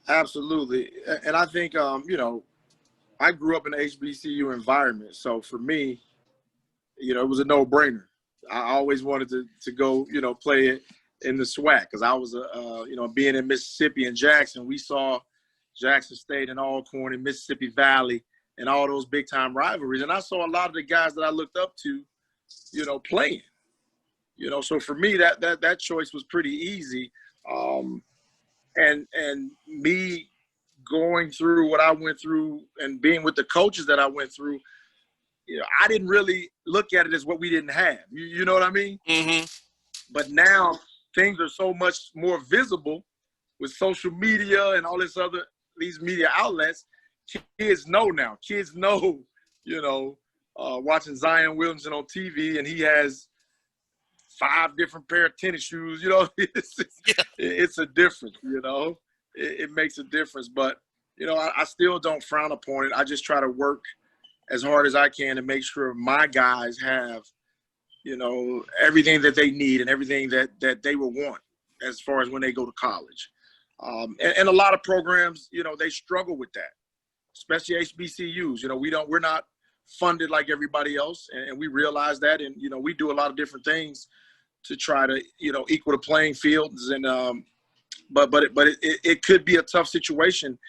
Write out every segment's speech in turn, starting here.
Absolutely. And I think, I grew up in an HBCU environment. So for me, it was a no-brainer. I always wanted to go, play it in the SWAC because I was, being in Mississippi and Jackson, we saw Jackson State and Alcorn and Mississippi Valley and all those big-time rivalries. And I saw a lot of the guys that I looked up to, playing. So for me, that choice was pretty easy. And me going through what I went through and being with the coaches that I went through, I didn't really look at it as what we didn't have. You know what I mean? Mm-hmm. But now things are so much more visible with social media and all these media outlets. Kids know now. Kids know, watching Zion Williamson on TV and he has 5 different pair of tennis shoes. It's a difference, It makes a difference. But, I still don't frown upon it. I just try to work as hard as I can to make sure my guys have, everything that they need and everything that they will want as far as when they go to college. And a lot of programs, they struggle with that, especially HBCUs. We're not funded like everybody else, and we realize that. And, we do a lot of different things to try to, equal the playing fields. And but it could be a tough situation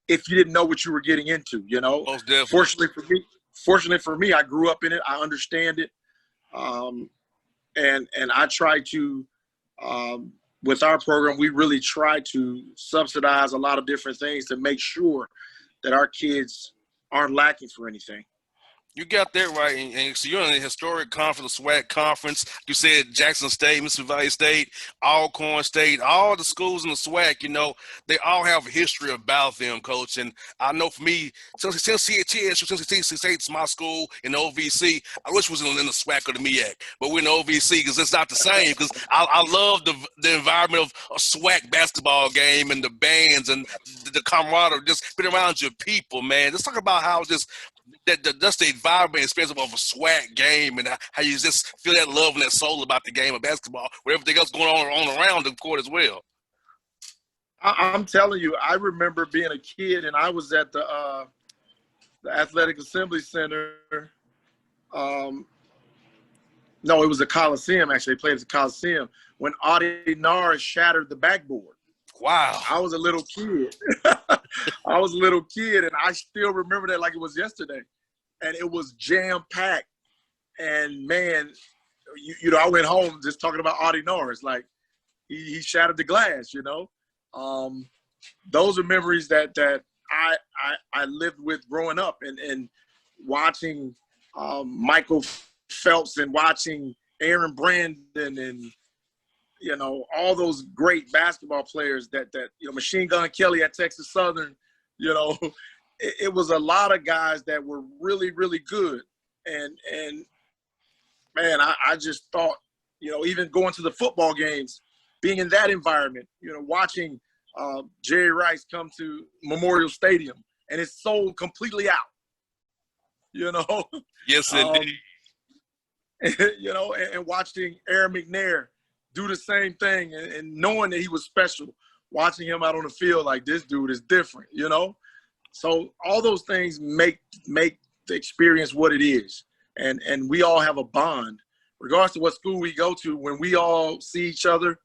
if you didn't know what you were getting into, Most definitely. Fortunately for me, I grew up in it. I understand it. And I try to, with our program, we really try to subsidize a lot of different things to make sure that our kids aren't lacking for anything. You got that right, and so you're in the historic conference, the SWAC conference. You said Jackson State, Mississippi Valley State, Alcorn State, all the schools in the SWAC. They all have a history about them, Coach. And I know for me, since Tennessee State's my school in the OVC, I wish it was in the SWAC or the MEAC, but we're in the OVC because it's not the same. Because I love the environment of a SWAC basketball game and the bands and the camaraderie, just being around your people, man. Let's talk about how just that's the environment experience of a SWAC game and how you just feel that love and that soul about the game of basketball with everything else going on around the court as well. I'm telling you, I remember being a kid and I was at the Athletic Assembly Center. No, it was a Coliseum, actually. They played at the Coliseum when Audie Norris shattered the backboard. Wow. I was a little kid. And I still remember that like it was yesterday. And it was jam-packed. And, man, I went home just talking about Audie Norris. Like, he shattered the glass, Those are memories that I lived with growing up and watching Michael Phelps and watching Aaron Brandon and, all those great basketball players that Machine Gun Kelly at Texas Southern, it was a lot of guys that were really, really good. And man, I just thought, even going to the football games, being in that environment, watching Jerry Rice come to Memorial Stadium and it's sold completely out, Yes, indeed. And watching Aaron McNair do the same thing and knowing that he was special, watching him out on the field like this dude is different, So all those things make the experience what it is. And we all have a bond. Regardless of what school we go to, when we all see each other,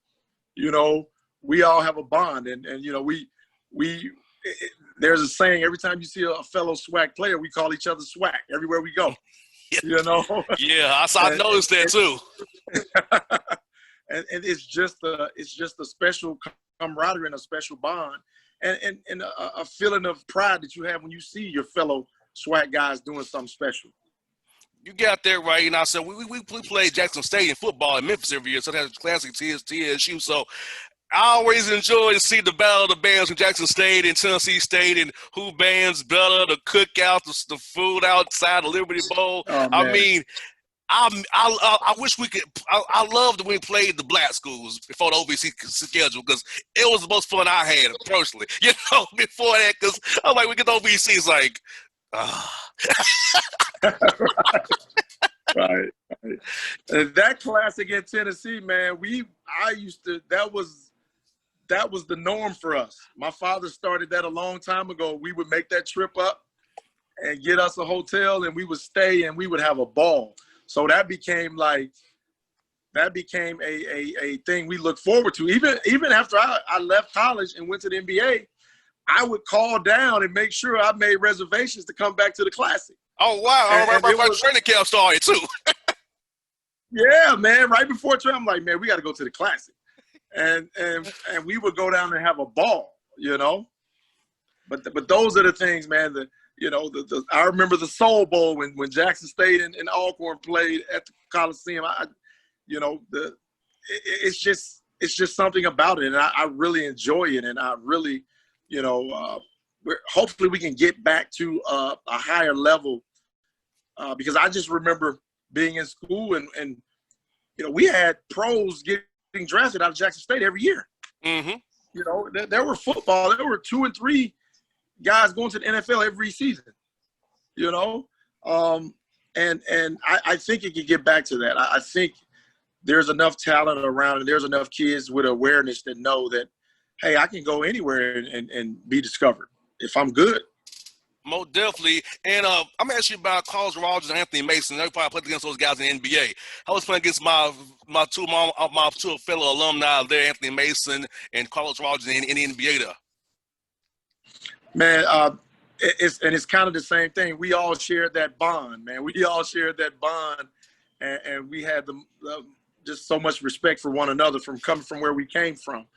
we all have a bond. And we there's a saying, every time you see a fellow SWAC player, we call each other SWAC everywhere we go. Yeah, I noticed that too. And it's just a special camaraderie and a special bond and a feeling of pride that you have when you see your fellow SWAC guys doing something special. You got that right. And I said we played Jackson State in football in Memphis every year, so that's classic TSU. So I always enjoy to see the battle of the bands from Jackson State and Tennessee State and who bands better, the cookout, the food outside, the Liberty Bowl. Oh, I mean, I wish we could. I loved when we played the black schools before the OVC schedule because it was the most fun I had personally. Before that, because I was like, we get the OVC, it's like, Right. And that classic in Tennessee, man, that that was the norm for us. My father started that a long time ago. We would make that trip up and get us a hotel, and we would stay, and we would have a ball. So that became a thing we look forward to. Even after I left college and went to the NBA, I would call down and make sure I made reservations to come back to the Classic. Oh, wow. Right training camp started, too. Yeah, man. Right before training, I'm like, man, we got to go to the Classic. And we would go down and have a ball, you know. But those are the things, man, that, you know, I remember the Soul Bowl when Jackson State and Alcorn played at the Coliseum. It's just something about it, and I really enjoy it, and I really, you know, hopefully we can get back to a higher level, because I just remember being in school and you know, we had pros getting drafted out of Jackson State every year. Mm-hmm. You know, there were 2 and 3 guys going to the NFL every season. You know, and I think it can get back to that. I think there's enough talent around, and there's enough kids with awareness that know that, hey, I can go anywhere and be discovered if I'm good. Most definitely. And I'm going to ask you about Carlos Rogers and Anthony Mason. They probably played against those guys in the NBA. I was playing against my two fellow alumni there, Anthony Mason and Carlos Rogers in the NBA there. Man, it's kind of the same thing. We all shared that bond, man. We all shared that bond, and we had just so much respect for one another from coming from where we came from,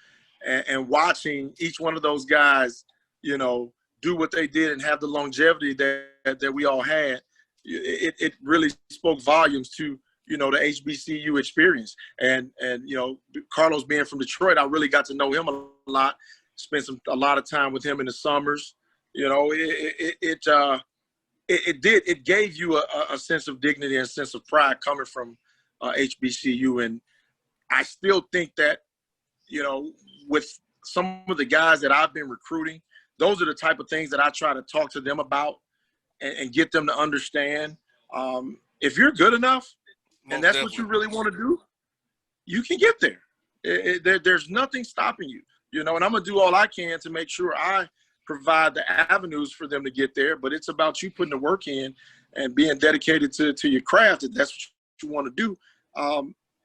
and watching each one of those guys, you know, do what they did and have the longevity that we all had. It really spoke volumes to, you know, the HBCU experience. And you know, Carlos being from Detroit, I really got to know him a lot. Spent a lot of time with him in the summers. You know, it gave you a sense of dignity and a sense of pride coming from HBCU. And I still think that, you know, with some of the guys that I've been recruiting, those are the type of things that I try to talk to them about and get them to understand. If you're good enough and that's what you really want to do, you can get there. There's nothing stopping you, you know, and I'm going to do all I can to make sure I provide the avenues for them to get there. But it's about you putting the work in and being dedicated to your craft. If that's what you want to do.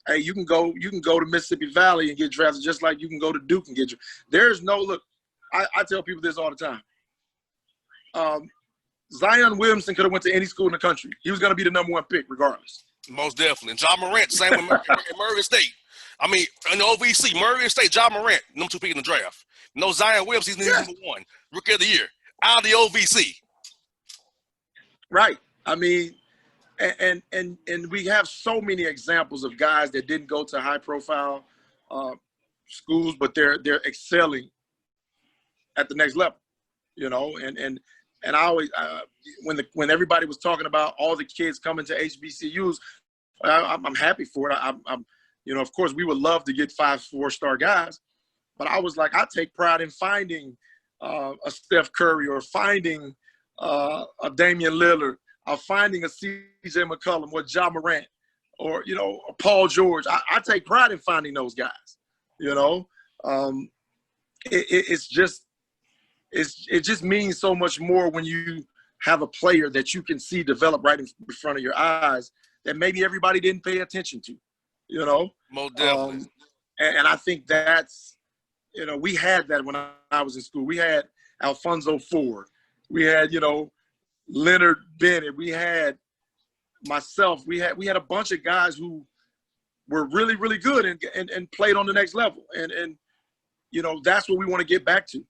Hey, you can go to Mississippi Valley and get drafted just like you can go to Duke and get drafted. There's no look. I tell people this all the time. Zion Williamson could have went to any school in the country. He was going to be the #1 pick regardless. Most definitely. And John Morant, same with Murray State. I mean, in the OVC, Murray State, John Morant, #2 pick in the draft. No Zion Williamson, he's #1. Rookie of the year. Out of the OVC. Right. I mean, and we have so many examples of guys that didn't go to high-profile schools, but they're excelling at the next level, you know, and I always when everybody was talking about all the kids coming to HBCUs, I'm happy for it. I'm you know, of course we would love to get 5 4-star guys, but I was like, I take pride in finding a Steph Curry or finding a Damian Lillard or finding a CJ McCollum or Ja Morant or, you know, Paul George. I take pride in finding those guys, you know. It just means so much more when you have a player that you can see develop right in front of your eyes that maybe everybody didn't pay attention to, you know? Most definitely. And I think that's, you know, we had that when I was in school. We had Alfonso Ford. We had, you know, Leonard Bennett. We had myself. We had a bunch of guys who were really, really good and played on the next level. And you know, that's what we want to get back to.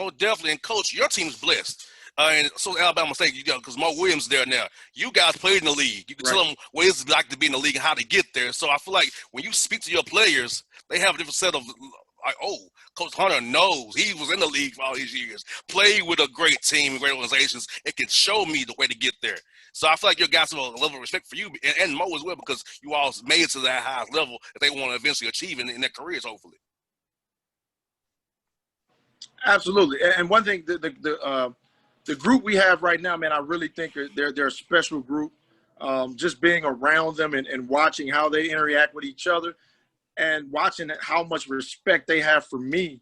Oh, definitely. And, Coach, your team's blessed. And so Alabama State, you know, because Mo Williams there now. You guys played in the league. You can tell them what it's like to be in the league and how to get there. So I feel like when you speak to your players, they have a different set of, like, oh, Coach Hunter knows. He was in the league for all these years, played with a great team, great organizations. It can show me the way to get there. So I feel like your guys have a level of respect for you and Mo as well, because you all made it to that highest level that they want to eventually achieve in their careers, hopefully. Absolutely. And one thing, the group we have right now, man, I really think they're a special group. Just being around them and watching how they interact with each other. and watching how much respect they have for me,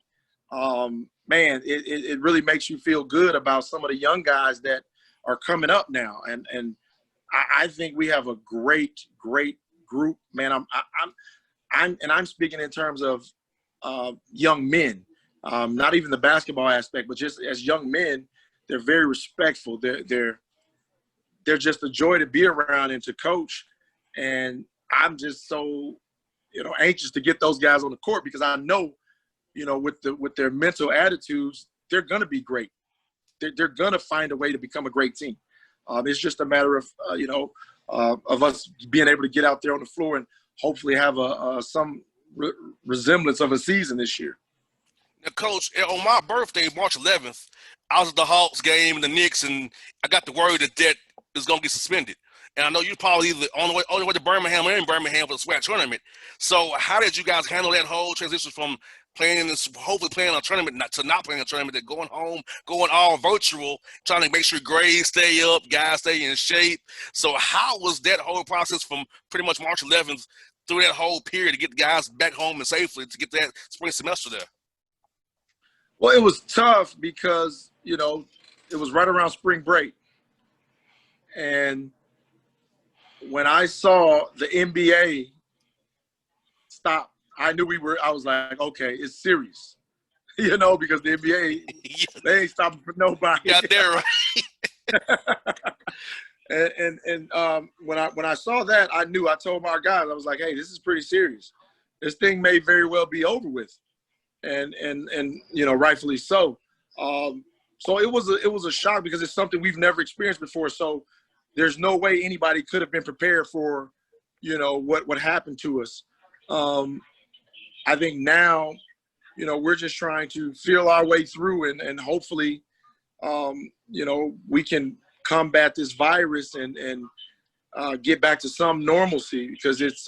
man, it really makes you feel good about some of the young guys that are coming up now. And I think we have a great group, man. I'm speaking in terms of young men, not even the basketball aspect, but just as young men, they're very respectful. They're just a joy to be around and to coach. And I'm just so, anxious to get those guys on the court, because I know, with their mental attitudes, they're going to be great. They're going to find a way to become a great team. It's just a matter of, of us being able to get out there on the floor and hopefully have some resemblance of a season this year. Now, Coach, on my birthday, March 11th, I was at the Hawks game and the Knicks, and I got the word that is going to get suspended. And I know you probably either on the way to Birmingham or in Birmingham for the SWAC tournament. So how did you guys handle that whole transition from playing in this, hopefully playing a tournament, to not playing a tournament, to going home, going all virtual, trying to make sure grades stay up, guys stay in shape? So how was that whole process from pretty much March 11th through that whole period to get the guys back home and safely to get that spring semester there? Well, it was tough because, it was right around spring break. And when I saw the NBA stop, I knew I was like, okay, it's serious, because the NBA, they ain't stopping for nobody. Got there right. and when I saw that, I knew. I told my guys, I was like, hey, this is pretty serious. This thing may very well be over with, and rightfully so. So it was a shock because it's something we've never experienced before. So there's no way anybody could have been prepared for, what happened to us. I think now, we're just trying to feel our way through and hopefully, we can combat this virus and get back to some normalcy, because it's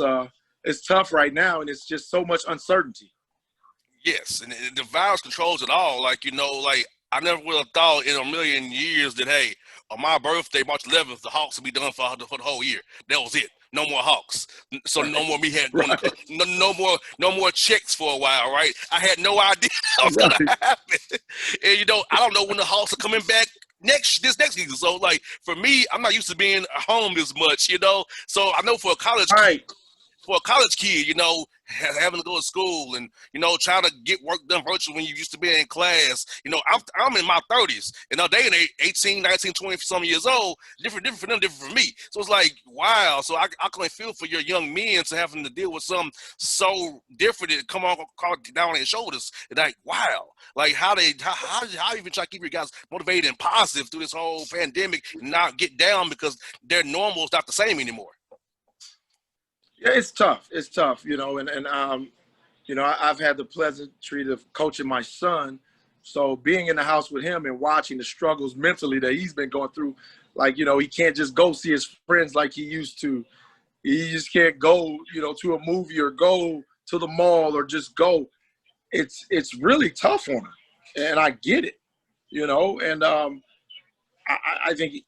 tough right now and it's just so much uncertainty. Yes, and the virus controls it all. I never would have thought in a million years that, hey, on my birthday, March 11th, the Hawks would be done for the whole year. That was it. No more Hawks. So no more me had no more checks for a while, right? I had no idea that was going to happen. And I don't know when the Hawks are coming back this next season. So for me, I'm not used to being home this much, So I know for a college kid, having to go to school and, trying to get work done virtually when you used to be in class. I'm in my 30s, and now they in 18, 19, 20 some years old. Different for them, different for me. So it's like, wow. So I can feel for your young men to having to deal with something so different that come on down on their shoulders. And wow. How even try to keep your guys motivated and positive through this whole pandemic and not get down because their normal is not the same anymore. Yeah, it's tough. It's tough, I've had the pleasant treat of coaching my son. So being in the house with him and watching the struggles mentally that he's been going through, he can't just go see his friends like he used to. He just can't go, to a movie or go to the mall or just go. It's really tough on him. And I get it, and I think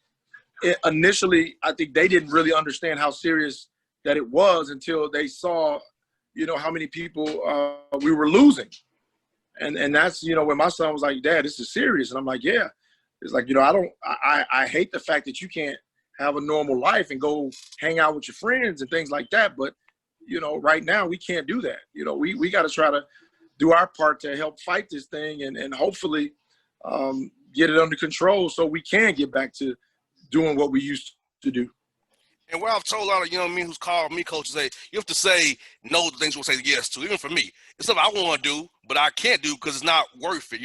initially, I think they didn't really understand how serious that it was until they saw, how many people we were losing. And that's, when my son was like, Dad, this is serious. And I'm like, yeah. It's like, I hate the fact that you can't have a normal life and go hang out with your friends and things like that. But, right now we can't do that. We got to try to do our part to help fight this thing and hopefully get it under control so we can get back to doing what we used to do. And what I've told a lot of young men who's called me coaches, you have to say no to things you'll say yes to. Even for me, it's something I want to do, but I can't do because it's not worth it.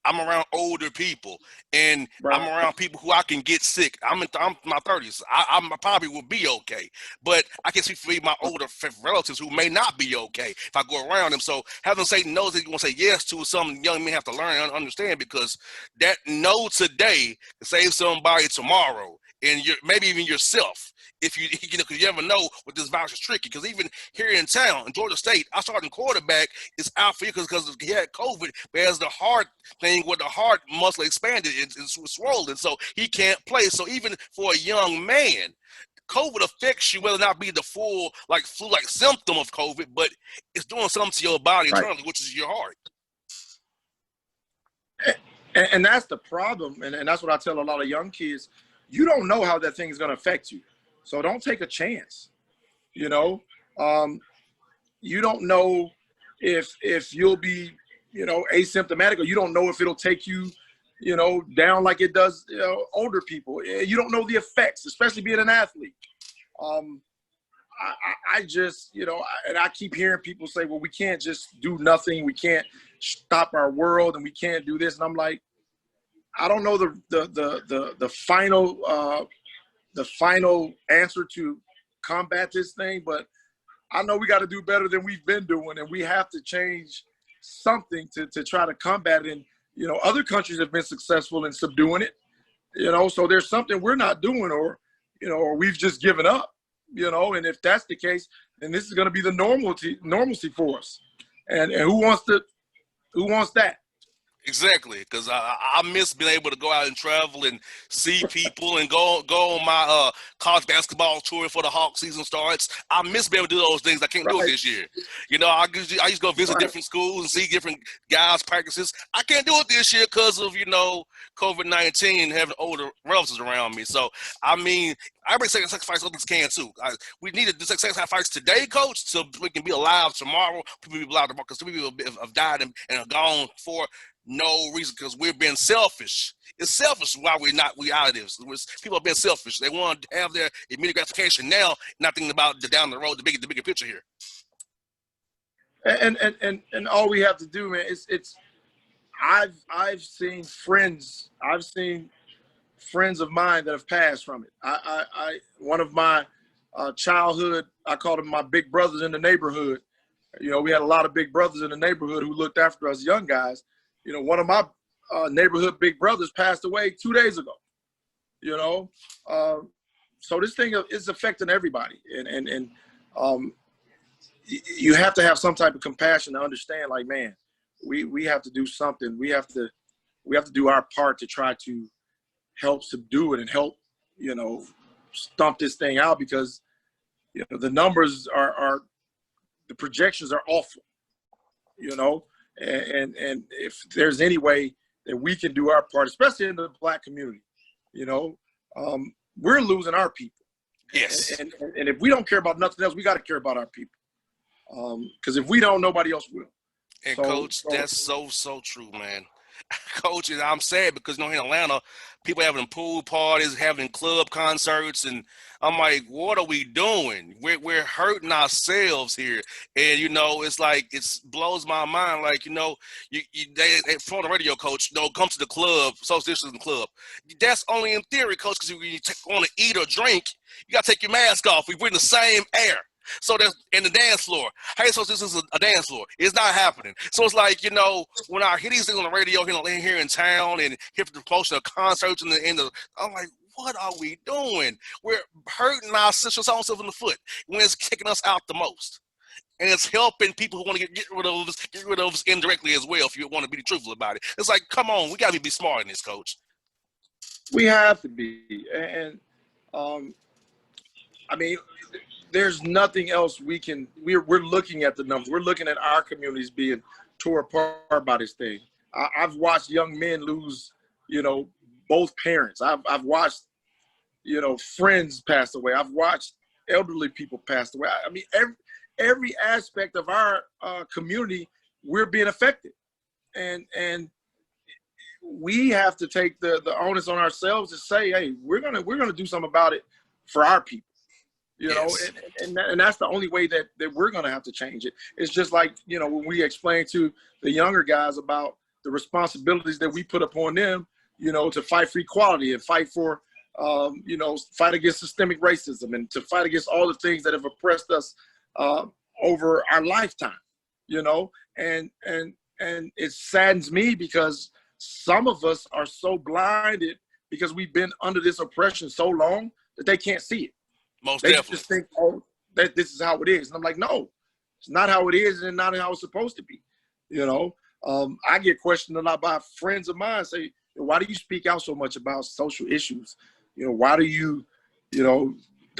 I'm around older people, and right. I'm around people who I can get sick. I'm in my 30s. I probably will be okay, but I can speak for my older relatives who may not be okay if I go around them. So having say no that you want to say yes to is something young men have to learn and understand, because that no today can save somebody tomorrow, and maybe even yourself. If because you never know what this virus is tricky. Because even here in town, in Georgia State, our starting quarterback is out for you because he had COVID, but has the heart thing where the heart muscle expanded and swollen, so he can't play. So even for a young man, COVID affects you, whether or not be the full like flu-like symptom of COVID, but it's doing something to your body internally, which is your heart. And that's the problem, and that's what I tell a lot of young kids. You don't know how that thing is going to affect you, so don't take a chance. You know, you don't know if you'll be, you know, asymptomatic, or you don't know if it'll take you, you know, down like it does, you know, older people. You don't know the effects, especially being an athlete. I just, you know, and I keep hearing people say, well, we can't just do nothing. We can't stop our world, and we can't do this. And I'm like, I don't know the final answer to combat this thing, but I know we got to do better than we've been doing, and we have to change something to try to combat it. And, you know, other countries have been successful in subduing it, you know, so there's something we're not doing, or, you know, or we've just given up, you know, and if that's the case, then this is going to be the normalcy for us. And who wants that? Exactly, because I miss being able to go out and travel and see people and go on my college basketball tour before the Hawk season starts. I miss being able to do those things. I can't do it this year. You know, I used to go visit different schools and see different guys' practices. I can't do it this year because of, you know, COVID-19 and having older relatives around me. So, I mean, I bring sacrifice others can too. We need to do sacrifice today, coach, so we can be alive tomorrow. People be alive tomorrow because people have died and are gone for no reason, because we're being selfish. It's selfish why we out of this. People are being selfish. They want to have their immediate gratification now, not thinking about the down the road, the bigger picture here. And all we have to do, man, it's I've seen friends of mine that have passed from it. I one of my childhood, I called them my big brothers in the neighborhood. You know, we had a lot of big brothers in the neighborhood who looked after us young guys. You know, one of my neighborhood big brothers passed away 2 days ago. You know, so this thing is affecting everybody, and you have to have some type of compassion to understand. Like, man, we have to do something. We have to do our part to try to help subdue it and help, you know, stomp this thing out, because, you know, the numbers are the projections are awful. You know. And if there's any way that we can do our part, especially in the Black community, you know, we're losing our people. Yes. And if we don't care about nothing else, we got to care about our people. Because if we don't, nobody else will. And Coach, that's so true, man. Coach, and I'm sad because, you know, in Atlanta, people having pool parties, having club concerts, and I'm like, what are we doing? We're hurting ourselves here. And, you know, it's like, it blows my mind. Like, you know, they from the radio, Coach, you know, come to the club, social distancing club. That's only in theory, Coach, because when you want to eat or drink, you got to take your mask off. We're in the same air. So that's in the dance floor. Hey, so this is a dance floor. It's not happening. So it's like, you know, when I hear these things on the radio here in town and hear the promotion of concerts and I'm like, what are we doing? We're hurting our own self in the foot when it's kicking us out the most. And it's helping people who want to get rid of us indirectly as well, if you want to be truthful about it. It's like, come on, we got to be smart in this, Coach. We have to be. And I mean, there's nothing else we can. We're looking at the numbers. We're looking at our communities being tore apart by this thing. I've watched young men lose, you know, both parents. I've watched, you know, friends pass away. I've watched elderly people pass away. I mean, every aspect of our community, we're being affected, and we have to take the onus on ourselves to say, hey, we're gonna do something about it for our people. You know, yes. and that's the only way that we're going to have to change it. It's just like, you know, when we explain to the younger guys about the responsibilities that we put upon them, you know, to fight for equality and fight for, you know, fight against systemic racism and to fight against all the things that have oppressed us over our lifetime, you know, and it saddens me because some of us are so blinded because we've been under this oppression so long that they can't see it. Most they definitely. just think, oh, that this is how it is. And I'm like, no, it's not how it is and not how it's supposed to be. You know, I get questioned a lot by friends of mine say, why do you speak out so much about social issues? You know, why do you, you know,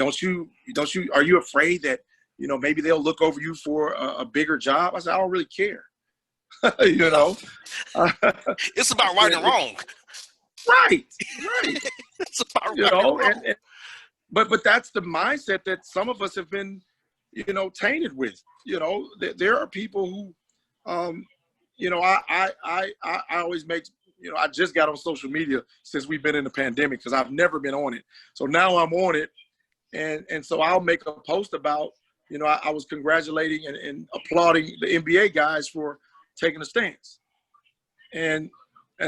are you afraid that, maybe they'll look over you for a bigger job? I said, I don't really care. you know, It's about right and wrong. Right. It's about right and wrong. But that's the mindset that some of us have been, tainted with. There are people who, I always make, I just got on social media since we've been in the pandemic because I've never been on it. So now I'm on it. And so I'll make a post about, I was congratulating and applauding the NBA guys for taking a stance. And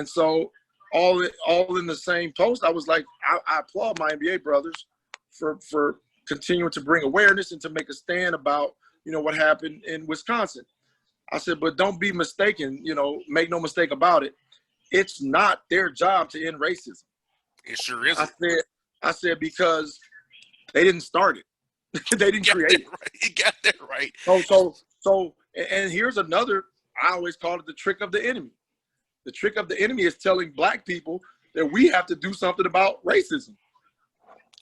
so all in the same post, I was like, I applaud my NBA brothers for continuing to bring awareness and to make a stand about, what happened in Wisconsin. I said, but don't be mistaken, make no mistake about it. It's not their job to end racism. It sure isn't. I said because they didn't start it. They didn't create it. Right. You got that right. So, and here's another, I always call it the trick of the enemy. The trick of the enemy is telling Black people that we have to do something about racism.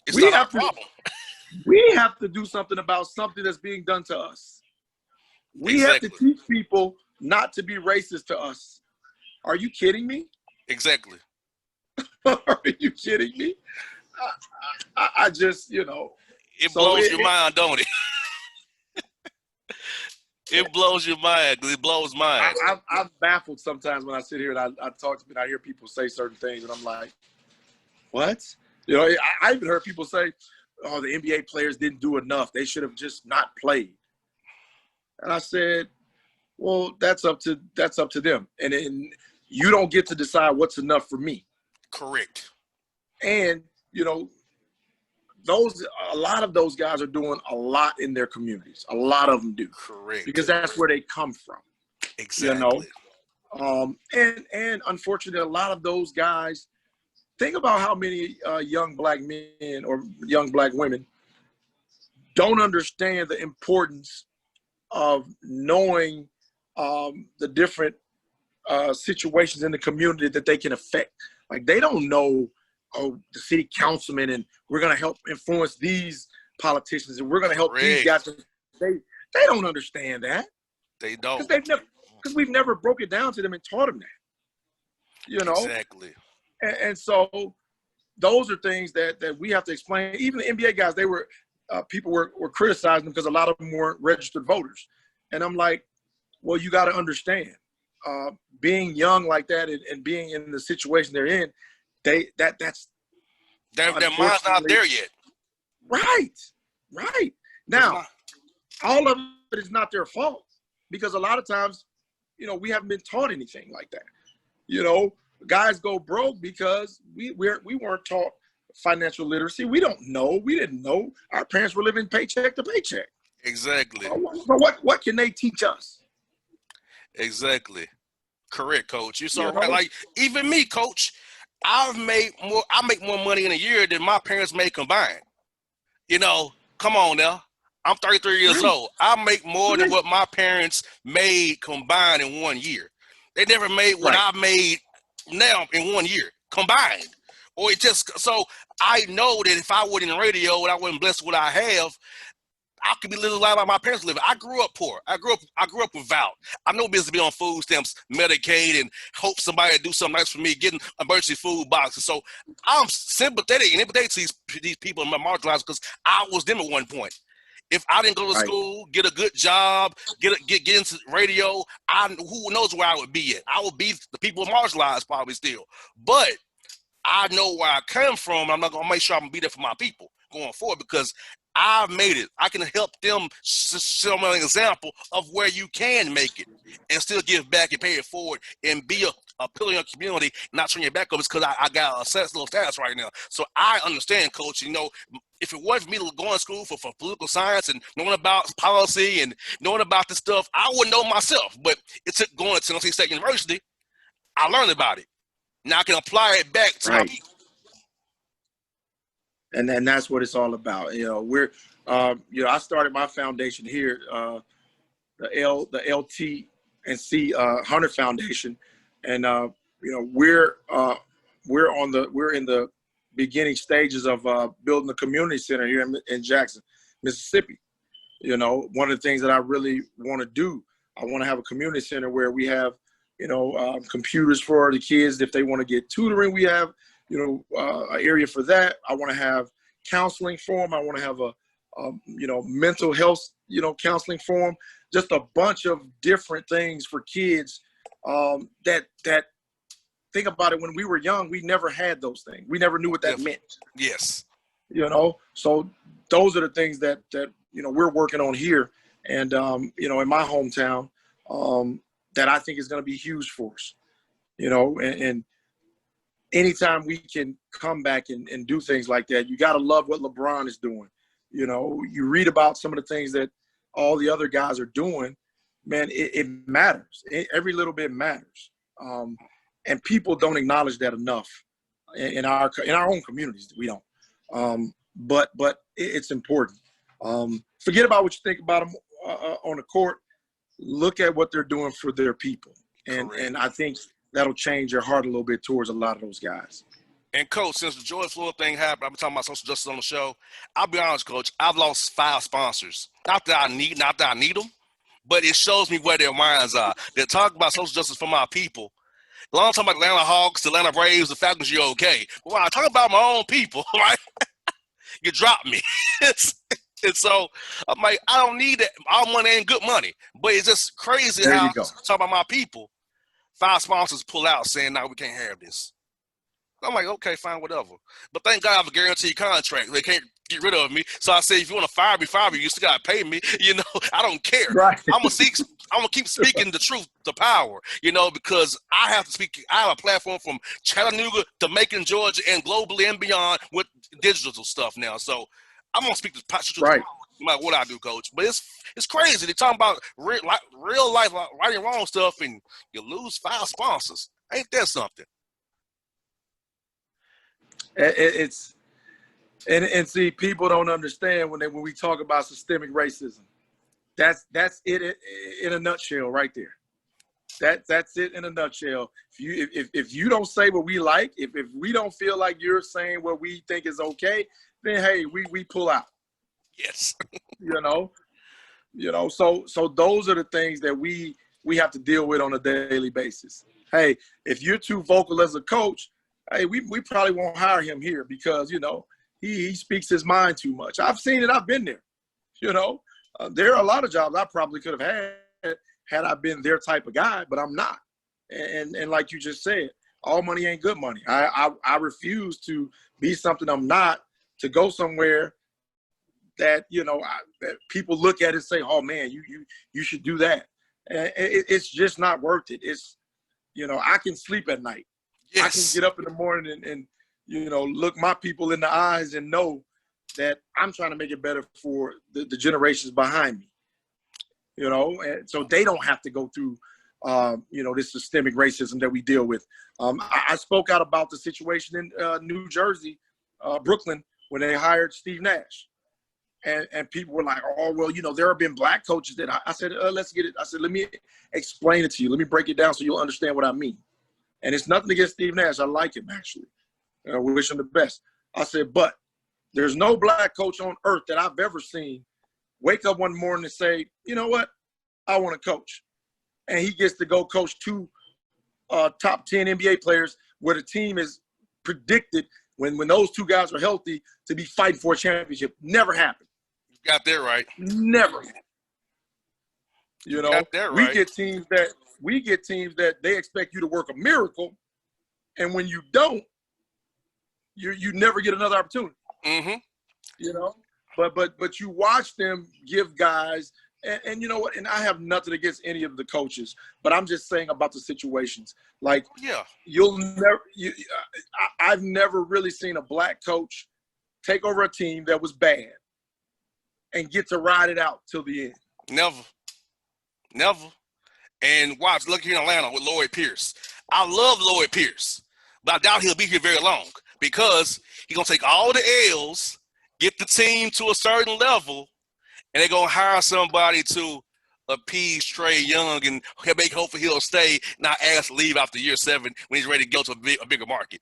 It's not our problem. We have to do something about something that's being done to us. We have to teach people not to be racist to us. Are you kidding me? Exactly. Are you kidding me? I just, It blows your mind, don't it? It blows your mind. It blows mine. I'm baffled sometimes when I sit here and I talk to people and I hear people say certain things and I'm like, what? I even heard people say, oh, the NBA players didn't do enough. They should have just not played. And I said, well, that's up to them. And you don't get to decide what's enough for me. Correct. And, a lot of those guys are doing a lot in their communities. A lot of them do. Correct. Because that's where they come from. Exactly. And unfortunately, a lot of those guys, think about how many young Black men or young Black women don't understand the importance of knowing the different situations in the community that they can affect. Like they don't know, the city councilman, and we're going to help influence these politicians, and we're going to help these guys. They don't understand that. They don't. Because we've never broke it down to them and taught them that. Exactly. And so those are things that we have to explain. Even the NBA guys, people were criticizing them because a lot of them weren't registered voters. And I'm like, well, you got to understand, being young like that and being in the situation they're in, their mind's not there yet. Right. Now, all of it is not their fault because a lot of times, we haven't been taught anything like that. Guys go broke because we weren't taught financial literacy. We didn't know. Our parents were living paycheck to paycheck. Exactly. So what can they teach us? Exactly. Correct, Coach. You're so right. Like even me, Coach, I make more money in a year than my parents made combined. Come on now. I'm 33 years old. I make more than what my parents made combined in 1 year. They never made what I made now in 1 year combined. Or it just, so I know that if I wasn't in radio and I wasn't blessed with what I have, I could be living like my parents living. I grew up poor. I grew up without. I know business to be on food stamps, Medicaid, and hope somebody do something nice for me, getting emergency food boxes. So I'm sympathetic and empathetic to these people in my marginalized because I was them at one point. If I didn't go to school, get a good job, get into radio, who knows where I would be at? I would be the people marginalized probably still. But I know where I come from. I'm not going to make sure I'm going to be there for my people going forward because I've made it. I can help them show them an example of where you can make it and still give back and pay it forward and be a pillar in your community, not turn your back up. It's because I got a sensitive status right now. So I understand, Coach, if it wasn't for me going to school for political science and knowing about policy and knowing about this stuff, I wouldn't know myself. But it took going to Tennessee State University. I learned about it. Now I can apply it back to my people. And that's what it's all about. I started my foundation here, the LT and C Hunter Foundation, and we're in the beginning stages of building a community center here in Jackson, Mississippi. You know, one of the things that I really want to do, I want to have a community center where we have, computers for the kids. If they want to get tutoring, we have, an area for that. I want to have counseling for them. I want to have a mental health, counseling for them. Just a bunch of different things for kids that think about it. When we were young, we never had those things. We never knew what that meant. Yes. So those are the things that we're working on here. And, in my hometown, that I think is going to be huge for us, and anytime we can come back and do things like that, you got to love what LeBron is doing. You read about some of the things that all the other guys are doing, man, it matters. Every little bit matters. And people don't acknowledge that enough in our own communities. We don't. But it's important. Forget about what you think about them on the court. Look at what they're doing for their people. And I think that'll change your heart a little bit towards a lot of those guys. And, Coach, since the George Floyd thing happened, I've been talking about social justice on the show. I'll be honest, Coach, I've lost 5 sponsors. Not that I need them, but it shows me where their minds are. They're talking about social justice for my people. A long time about Atlanta Hawks, the Atlanta Braves, the Falcons, you're okay. But when I talk about my own people, right, you drop me. And so I'm like, I don't need that. All money ain't good money. But it's just crazy how I talk about my people. 5 sponsors pull out saying, no, we can't have this. I'm like, okay, fine, whatever. But thank God I have a guaranteed contract. They can't get rid of me. So I say, if you want to fire me. You still got to pay me. I don't care. Right. I'm gonna keep speaking the truth, the power, because I have to speak. I have a platform from Chattanooga to Macon, Georgia, and globally and beyond with digital stuff now. So I'm gonna speak the truth, right, no matter what I do, Coach. But it's crazy. They're talking about real life, right and wrong stuff, and you lose 5 sponsors. Ain't that something? It's and see, people don't understand when we talk about systemic racism. That's it in a nutshell, right there. That's it in a nutshell. If you don't say what we like, if we don't feel like you're saying what we think is okay, then hey, we pull out. Yes. So those are the things that we have to deal with on a daily basis. Hey, if you're too vocal as a coach, hey, we probably won't hire him here because he speaks his mind too much. I've seen it. I've been there. There are a lot of jobs I probably could have had I been their type of guy, but I'm not. And like you just said, all money ain't good money. I refuse to be something I'm not, to go somewhere that that people look at and say, oh man, you should do that. And it's just not worth it. It's I can sleep at night. Yes. I can get up in the morning and look my people in the eyes and know that I'm trying to make it better for the generations behind me, and so they don't have to go through, this systemic racism that we deal with. I spoke out about the situation in New Jersey, Brooklyn, when they hired Steve Nash. And people were like, oh, well, there have been black coaches that I said, let's get it. I said, let me explain it to you. Let me break it down so you'll understand what I mean. And it's nothing against Steve Nash. I like him, actually. We wish him the best. I said, but there's no black coach on earth that I've ever seen wake up one morning and say, you know what, I want to coach. And he gets to go coach 2 top 10 NBA players where the team is predicted, when those 2 guys are healthy, to be fighting for a championship. Never happened. You got that right. Never. Got that right. We get teams that they expect you to work a miracle, and when you don't, you never get another opportunity. Mm-hmm. But you watch them give guys, and you know what? And I have nothing against any of the coaches, but I'm just saying about the situations. Like, yeah, I've never really seen a black coach take over a team that was bad and get to ride it out till the end. Never. And watch, look here in Atlanta with Lloyd Pierce. I love Lloyd Pierce, but I doubt he'll be here very long because he's going to take all the L's, get the team to a certain level, and they're going to hire somebody to appease Trae Young and hopefully he'll stay, not ask to leave after year 7 when he's ready to go to a bigger market.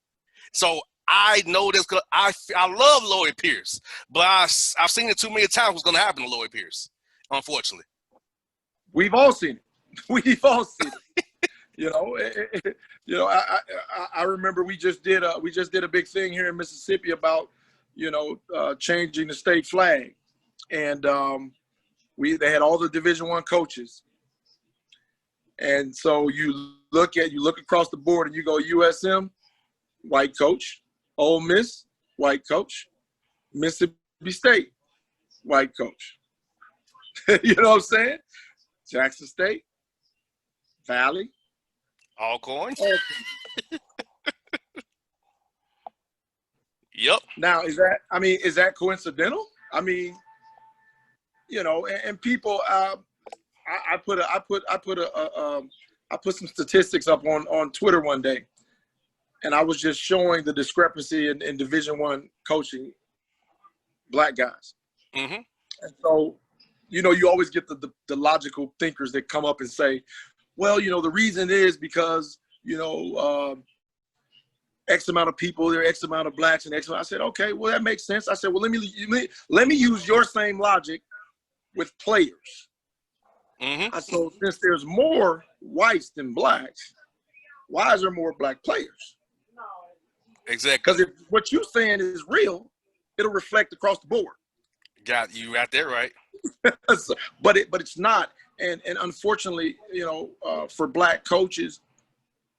So I know this because I love Lloyd Pierce, but I've seen it too many times what's going to happen to Lloyd Pierce, unfortunately. We've all seen it. We've all seen it. I remember we just did a big thing here in Mississippi about, changing the state flag, and they had all the Division I coaches, and so you look across the board and you go USM, white coach, Ole Miss, white coach, Mississippi State, white coach. You know what I'm saying? Jackson State, Valley, Alcorn. Yep. Now, is that coincidental? I mean, and people, I put some statistics up on Twitter one day, and I was just showing the discrepancy in Division I coaching black guys. Mm-hmm. And so, you always get the logical thinkers that come up and say, well, the reason is because, X amount of people, there are X amount of blacks and X amount. I said, okay, well, that makes sense. I said, well, let me use your same logic with players. Mm-hmm. I said, since there's more whites than blacks, why is there more black players? Exactly. Because if what you're saying is real, it'll reflect across the board. Got you out there right. but it's not. And unfortunately, for black coaches,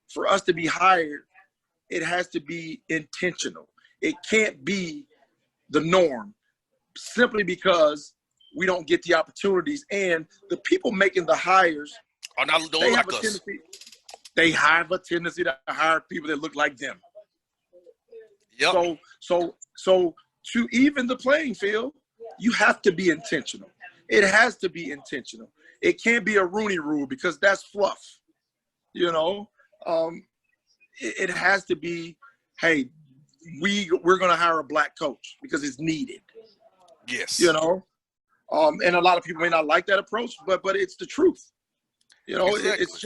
for us to be hired, it has to be intentional. It can't be the norm simply because we don't get the opportunities. And the people making the hires are not like us. They have a tendency to hire people that look like them. Yep. So to even the playing field, you have to be intentional. It has to be intentional. It can't be a Rooney Rule because that's fluff. It has to be, hey, we're going to hire a black coach because it's needed. Yes. And a lot of people may not like that approach, but it's the truth. Exactly. It's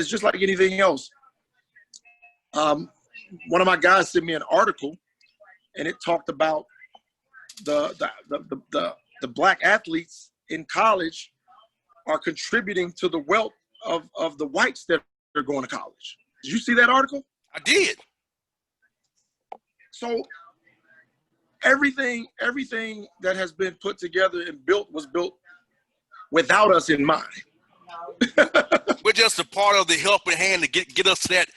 just like anything else. One of my guys sent me an article, and it talked about the black athletes in college are contributing to the wealth of the whites that are going to college. Did you see that article? I did. So everything that has been put together and built was built without us in mind. We're just a part of the helping hand to get us to that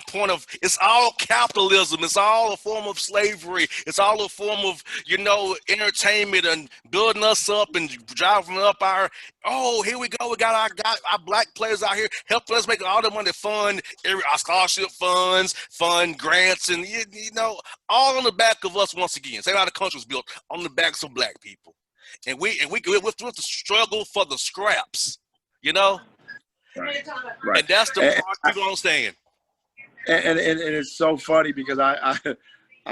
point of, it's all capitalism. It's all a form of slavery. It's all a form of, entertainment and building us up and driving up here we go. We got our black players out here helping us make all the money fund our scholarship funds, fund grants, and, all on the back of us once again. Same how the country's built, on the backs of black people. And we're through the struggle for the scraps, Right. And that's the part people don't understand. And it's so funny because I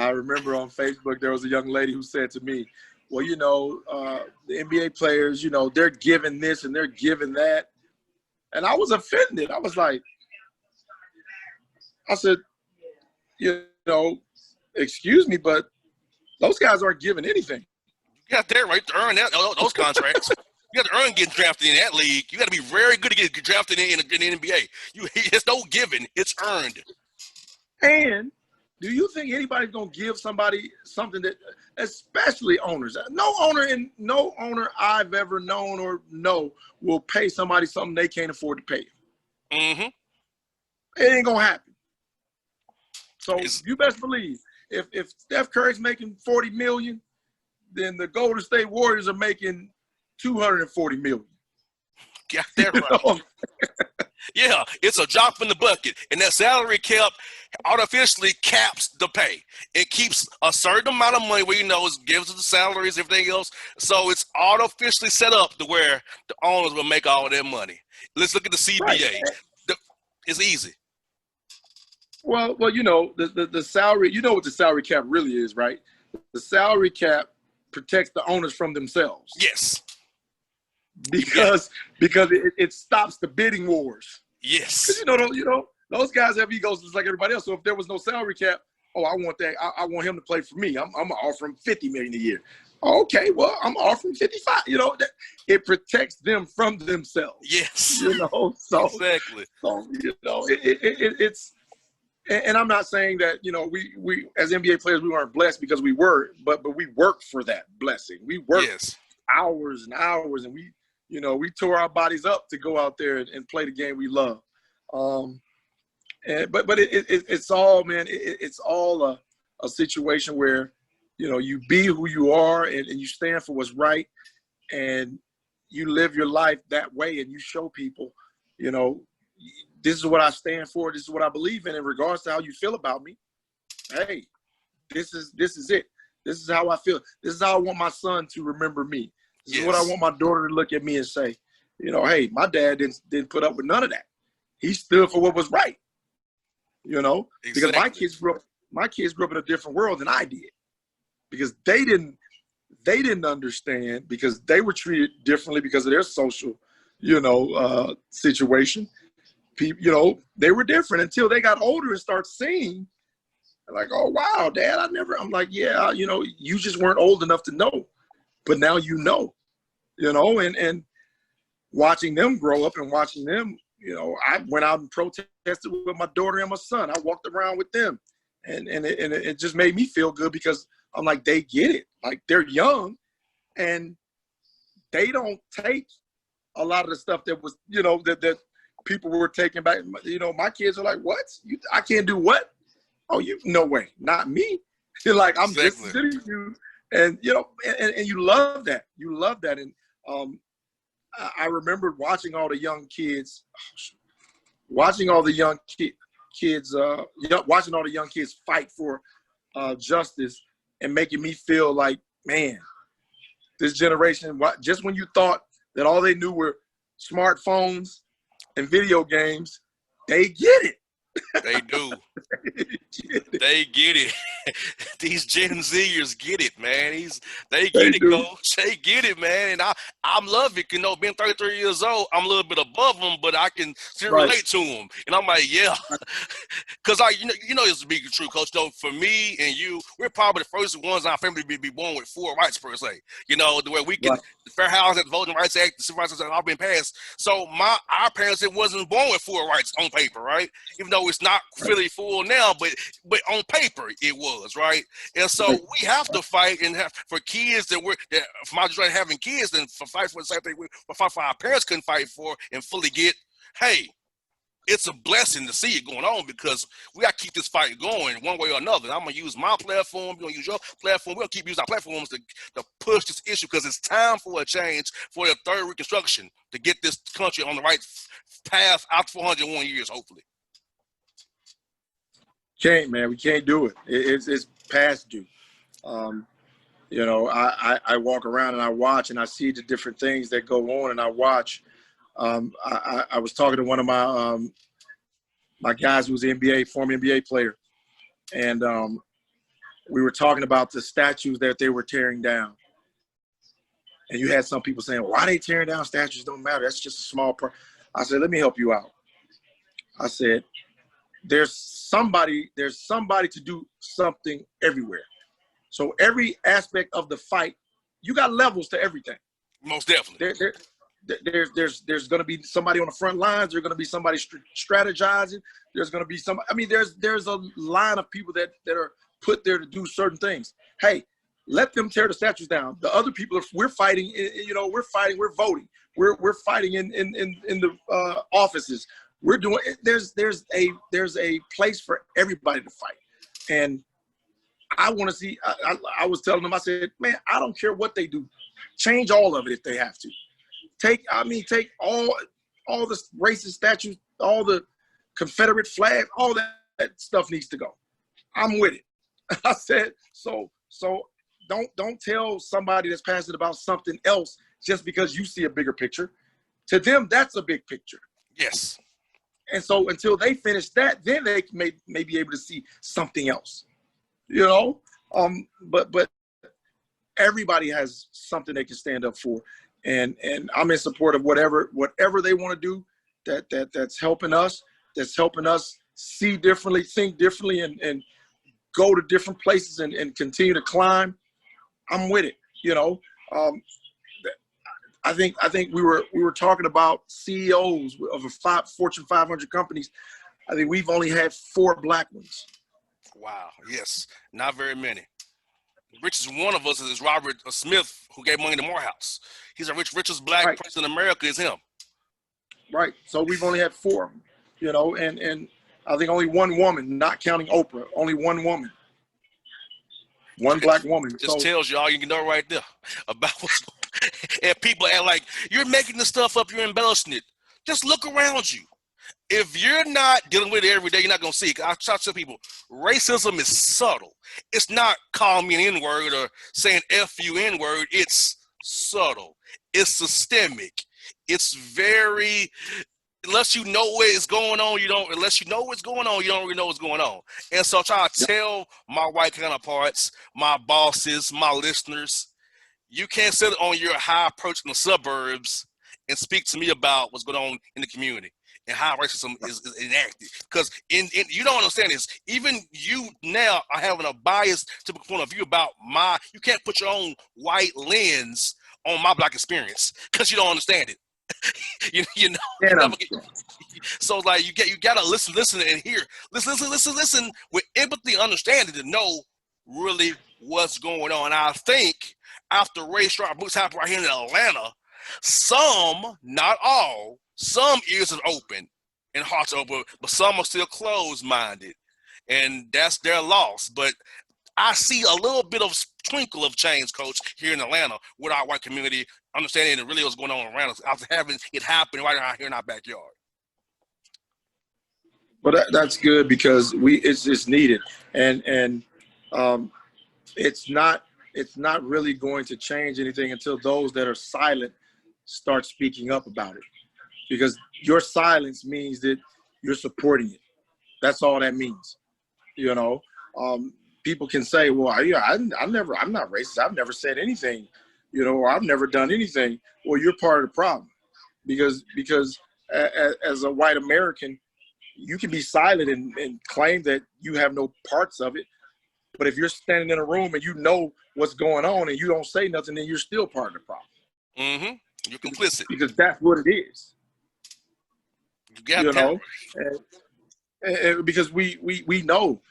remember on Facebook there was a young lady who said to me, well, the NBA players, they're giving this and they're giving that. And I was offended. I was like, I said, excuse me, but those guys aren't giving anything. You got there, right, to earn those contracts. You got to earn getting drafted in that league. You got to be very good to get drafted in the NBA. It's no giving. It's earned. And do you think anybody's going to give somebody something that, especially owners, no owner I've ever known or know will pay somebody something they can't afford to pay. Mm-hmm. It ain't going to happen. So you best believe if Steph Curry's making $40 million, then the Golden State Warriors are making $240 million. Got that right. Yeah, it's a drop in the bucket. And that salary cap artificially caps the pay. It keeps a certain amount of money where, it gives us the salaries, everything else. So it's artificially set up to where the owners will make all their money. Let's look at the CBA. Right. It's easy. Well, the salary, what the salary cap really is, right? The salary cap protects the owners from themselves. Yes. Because it stops the bidding wars. Yes. Those guys have egos just like everybody else. So if there was no salary cap, Oh, I want that. I want him to play for me. I'm gonna offer him $50 million a year. Okay, well, I'm offering 55. You know, it protects them from themselves. Yes. You know, so exactly. So you know, it's. And I'm not saying that, you know, we as NBA players, we weren't blessed because we were, but we worked for that blessing. We worked hours and hours, and we, you know, we tore our bodies up to go out there and play the game we love. But it's all, man, it's all a situation where, you know, you be who you are and you stand for what's right, and you live your life that way, and you show people, you know, this is what I stand for. This is what I believe in regards to how you feel about me. Hey, this is it. This is how I feel. This is how I want my son to remember me. This is what I want my daughter to look at me and say, you know, hey, my dad didn't put up with none of that. He stood for what was right. You know, because my kids grew up in a different world than I did, because they didn't understand, because they were treated differently because of their social, you know, situation. People, you know, they were different until they got older and start seeing, like, oh, wow, Dad, I'm like, yeah, you know, you just weren't old enough to know, but now you know, and watching them grow up and watching them, you know, I went out and protested with my daughter and my son. I walked around with them, and it just made me feel good, because I'm like, they get it. Like, they're young, and they don't take a lot of the stuff that was, you know, that people were taking back. You know, my kids are like, what? I can't do what? Oh, no way, not me. You're like, I'm just as good as you. And, you know, and you love that. You love that. And I remember watching all the young kids, watching all the young kids fight for justice, and making me feel like, man, this generation, just when you thought that all they knew were smartphones and video games, they get it. They do. They get it. These Gen Zers get it, man. They get it, Coach. They get it, man. And I'm loving it. You know, being 33 years old, I'm a little bit above them, but I can still relate to them. And I'm like, yeah. Because you know it's be true, Coach. Though, for me and you, we're probably the first ones in our family to be born with full rights, per se. You know, the way we can, the Fair Housing Act, the Voting Rights Act, the Civil Rights Act have all been passed. So our parents, it wasn't born with full rights on paper, right? Even though it's not really full now, but on paper it was, right? And so we have to fight and have for kids that for my generation having kids, and for fight for the same thing for our parents couldn't fight for and fully get. Hey, it's a blessing to see it going on, because we got to keep this fight going one way or another. I'm going to use my platform. You're going to use your platform. We'll keep using our platforms to push this issue, because it's time for a change, for the third Reconstruction, to get this country on the right path out 401 years, hopefully. Can't, man. We can't do it. It's past due. You know, I walk around and I watch and I see the different things that go on, and I watch. I was talking to one of my guys who was an former NBA player, and we were talking about the statues that they were tearing down. And you had some people saying, why are they tearing down statues? Don't matter. That's just a small part. I said, let me help you out. I said, there's somebody to do something everywhere. So every aspect of the fight, you got levels to everything. Most definitely. There's going to be somebody on the front lines. There's going to be somebody strategizing. There's going to be there's a line of people that are put there to do certain things. Hey, let them tear the statues down. The other people, we're fighting. You know, we're fighting. We're voting. We're fighting in the offices. We're doing. There's a place for everybody to fight, and I want to see. I was telling them. I said, man, I don't care what they do. Change all of it if they have to. Take all the racist statues, all the Confederate flag, all that stuff needs to go. I'm with it. I said, so don't tell somebody that's passionate about something else just because you see a bigger picture. To them, that's a big picture. Yes. And so until they finish that, then they may be able to see something else. You know? But everybody has something they can stand up for. And I'm in support of whatever they want to do that's helping us see differently, think differently, and go to different places and continue to climb, I'm with it. You know, I think we were talking about CEOs of Fortune 500 companies. I think we've only had 4 black ones. Wow. Yes. Not very many. Richest one of us is Robert Smith, who gave money to Morehouse. He's the richest black person in America is him. Right. So we've only had 4, you know, and I think only 1 woman, not counting Oprah, only 1 woman. 1 black woman. Just tells you all you can know right there about what's going on. And people act like you're making this stuff up, you're embellishing it. Just look around you. If you're not dealing with it every day, you're not going to see it. I try to tell people, racism is subtle. It's not calling me an N-word or saying F you N-word. It's subtle. It's systemic. It's very, unless you know what is going on, unless you know what's going on, you don't really know what's going on. And so I try to tell my white counterparts, my bosses, my listeners, you can't sit on your high perch in the suburbs and speak to me about what's going on in the community and how racism is enacted. Because you don't understand this. Even you now are having a biased typical point of view about you can't put your own white lens on my black experience because you don't understand it. you know. So like you gotta listen and hear. Listen with empathy, understanding to know really what's going on. And I think after Ray Sharp books happened right here in Atlanta, some, not all, some ears are open and hearts are open, but some are still closed-minded, and that's their loss. But I see a little bit of twinkle of change, Coach, here in Atlanta with our white community, understanding really what's going on around us after having it happen right out here in our backyard. But that's good because it's needed, and it's not really going to change anything until those that are silent start speaking up about it, because your silence means that you're supporting it. That's all that means. You know, people can say, well, yeah, I'm not racist. I've never said anything, you know, or I've never done anything. Well, you're part of the problem because as a white American, you can be silent and claim that you have no parts of it. But if you're standing in a room and you know what's going on and you don't say nothing, then you're still part of the problem. Mm-hmm. You're complicit. Because that's what it is. You know, and because we know,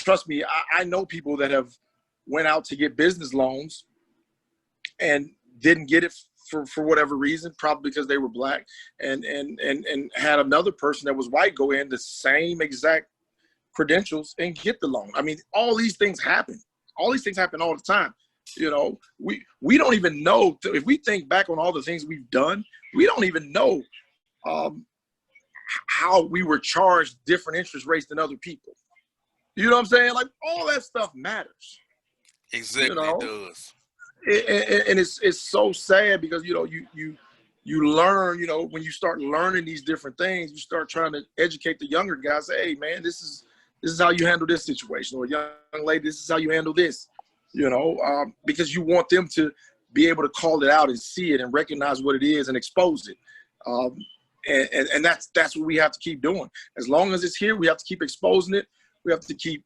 trust me, I know people that have went out to get business loans and didn't get it for whatever reason, probably because they were black, and had another person that was white go in the same exact credentials and get the loan. I mean, all these things happen. All these things happen all the time. You know, we don't even know, if we think back on all the things we've done, we don't even know how we were charged different interest rates than other people. You know what I'm saying? Like, all that stuff matters. Exactly, you know? It does. And it's so sad because, you know, you learn, you know, when you start learning these different things, you start trying to educate the younger guys. Say, hey, man, this is how you handle this situation. Or young lady, this is how you handle this. You know, because you want them to be able to call it out and see it and recognize what it is and expose it. And that's what we have to keep doing. As long as it's here, we have to keep exposing it. We have to keep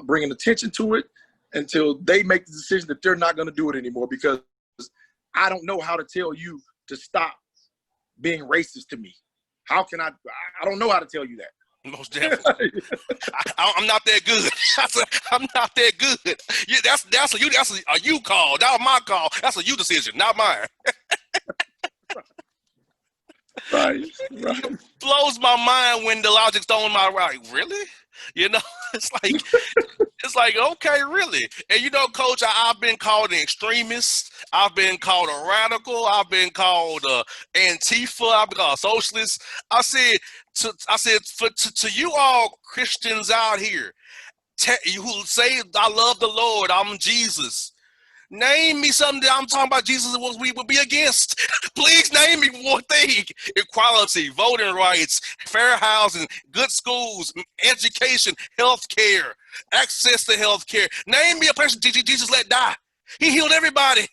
bringing attention to it until they make the decision that they're not going to do it anymore, because I don't know how to tell you to stop being racist to me. How can I don't know how to tell you that. Most definitely. I'm not that good. I'm not that good. Yeah, that's a you call. That was my call. That's a you decision, not mine. Right. Blows my mind when the logic's thrown my right. Really? You know, it's like, okay, really. And you know, Coach, I've been called an extremist. I've been called a radical. I've been called Antifa. I've been called a socialist. I said to you all Christians out here, you who say I love the Lord, I'm Jesus. Name me something that I'm talking about Jesus we would be against. Please name me one thing. Equality, voting rights, fair housing, good schools, education, health care, access to health care. Name me a person Jesus let die. He healed everybody.